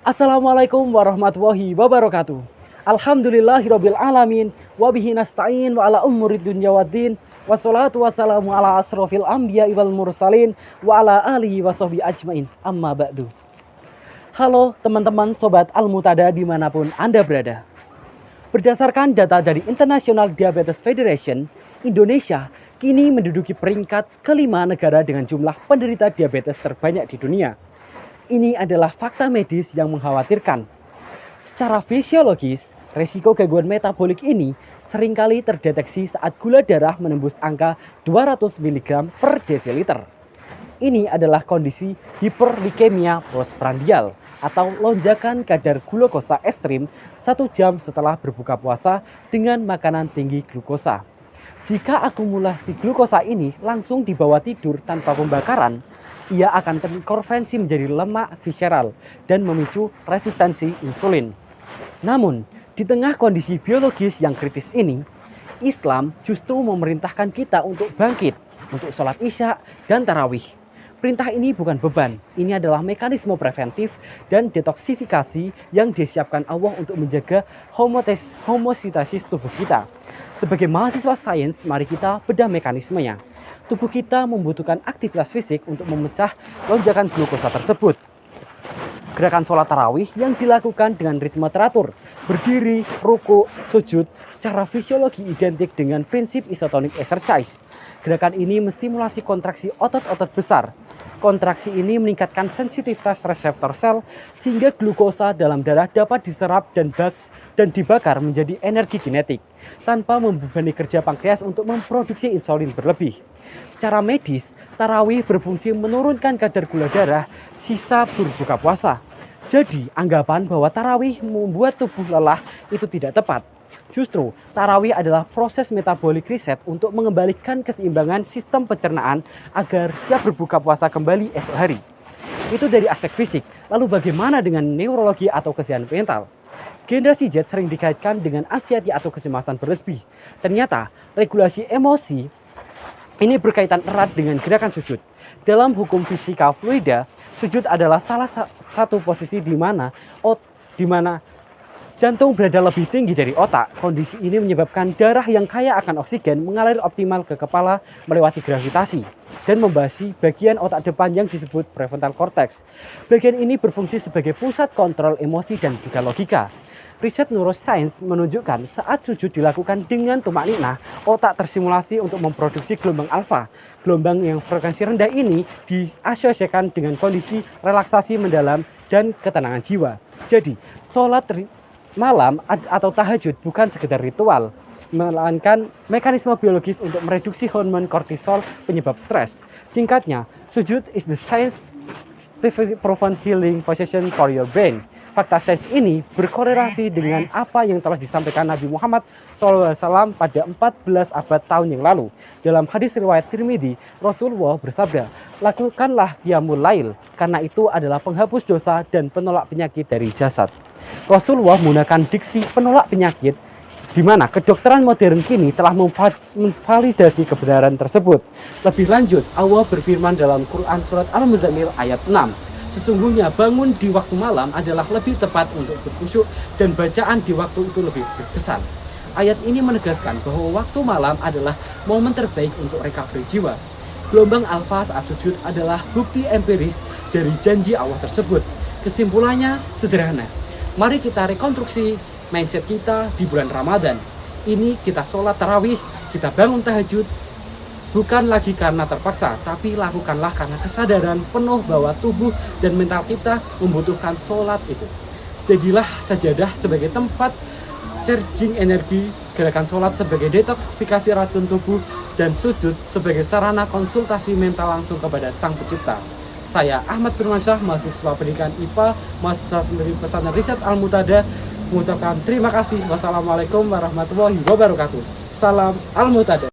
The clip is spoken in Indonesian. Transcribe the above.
Assalamualaikum warahmatullahi wabarakatuh. Alhamdulillahirabbil alamin wa bihi nasta'in wa ala umurid dunya waddin. Wassalatu wassalamu ala asrofil anbiya wal mursalin wa ala alihi wa sahbihi ajmain. Amma ba'du. Halo teman-teman sobat Al-Mutada dimanapun Anda berada. Berdasarkan data dari International Diabetes Federation, Indonesia kini menduduki peringkat kelima negara dengan jumlah penderita diabetes terbanyak di dunia. Ini adalah fakta medis yang mengkhawatirkan. Secara fisiologis, resiko gangguan metabolik ini seringkali terdeteksi saat gula darah menembus angka 200 mg per desiliter. Ini adalah kondisi hiperglikemia postprandial atau lonjakan kadar glukosa ekstrim 1 jam setelah berbuka puasa dengan makanan tinggi glukosa. Jika akumulasi glukosa ini langsung dibawa tidur tanpa pembakaran, ia akan terkonversi menjadi lemak visceral dan memicu resistensi insulin. Namun, di tengah kondisi biologis yang kritis ini, Islam justru memerintahkan kita untuk bangkit, untuk sholat isya dan tarawih. Perintah ini bukan beban, ini adalah mekanisme preventif dan detoksifikasi yang disiapkan Allah untuk menjaga homeostasis tubuh kita. Sebagai mahasiswa sains, mari kita bedah mekanismenya. Tubuh kita membutuhkan aktivitas fisik untuk memecah lonjakan glukosa tersebut. Gerakan sholat tarawih yang dilakukan dengan ritme teratur, berdiri, ruku, sujud, secara fisiologi identik dengan prinsip isotonic exercise. Gerakan ini menstimulasi kontraksi otot-otot besar. Kontraksi ini meningkatkan sensitivitas reseptor sel sehingga glukosa dalam darah dapat diserap dan dibakar menjadi energi kinetik tanpa membebani kerja pankreas untuk memproduksi insulin berlebih. Secara medis, tarawih berfungsi menurunkan kadar gula darah sisa berbuka puasa. Jadi, anggapan bahwa tarawih membuat tubuh lelah itu tidak tepat. Justru, tarawih adalah proses metabolik reset untuk mengembalikan keseimbangan sistem pencernaan agar siap berbuka puasa kembali esok hari. Itu dari aspek fisik. Lalu bagaimana dengan neurologi atau kesehatan mental? Generasi Z sering dikaitkan dengan anxiety atau kecemasan berlebih. Ternyata, regulasi emosi ini berkaitan erat dengan gerakan sujud. Dalam hukum fisika fluida, sujud adalah salah satu posisi di mana jantung berada lebih tinggi dari otak. Kondisi ini menyebabkan darah yang kaya akan oksigen mengalir optimal ke kepala melewati gravitasi dan membasi bagian otak depan yang disebut prefrontal cortex. Bagian ini berfungsi sebagai pusat kontrol emosi dan juga logika. Riset neuroscience menunjukkan saat sujud dilakukan dengan tumak ninah, otak tersimulasi untuk memproduksi gelombang alfa. Gelombang yang frekuensi rendah ini diasosiasikan dengan kondisi relaksasi mendalam dan ketenangan jiwa. Jadi, sholat malam atau tahajud bukan sekedar ritual, melainkan mekanisme biologis untuk mereduksi hormon kortisol penyebab stres. Singkatnya, sujud is the scientific proven healing position for your brain. Fakta sains ini berkorelasi dengan apa yang telah disampaikan Nabi Muhammad SAW pada 14 abad tahun yang lalu. Dalam hadis riwayat Tirmidzi, Rasulullah bersabda, "Lakukanlah qiyamul lail, karena itu adalah penghapus dosa dan penolak penyakit dari jasad." Rasulullah menggunakan diksi penolak penyakit, di mana kedokteran modern kini telah memvalidasi kebenaran tersebut. Lebih lanjut, Allah berfirman dalam Quran Surat Al-Muzammil ayat 6, "Sesungguhnya bangun di waktu malam adalah lebih tepat untuk berkhusyuk dan bacaan di waktu itu lebih berkesan." Ayat ini menegaskan bahwa waktu malam adalah momen terbaik untuk recovery jiwa. Gelombang alfa saat sujud adalah bukti empiris dari janji Allah tersebut. Kesimpulannya sederhana. Mari kita rekonstruksi mindset kita di bulan Ramadan. Ini kita sholat tarawih, kita bangun tahajud, bukan lagi karena terpaksa, tapi lakukanlah karena kesadaran penuh bahwa tubuh dan mental kita membutuhkan sholat itu. Jadilah sajadah sebagai tempat charging energi, gerakan sholat sebagai detoksifikasi racun tubuh, dan sujud sebagai sarana konsultasi mental langsung kepada Sang Pencipta. Saya Ahmad Firmansyah, mahasiswa pendidikan IPA, mahasiswa sendiri pesantren riset Al-Mutada, mengucapkan terima kasih. Wassalamualaikum warahmatullahi wabarakatuh. Salam Al-Mutada.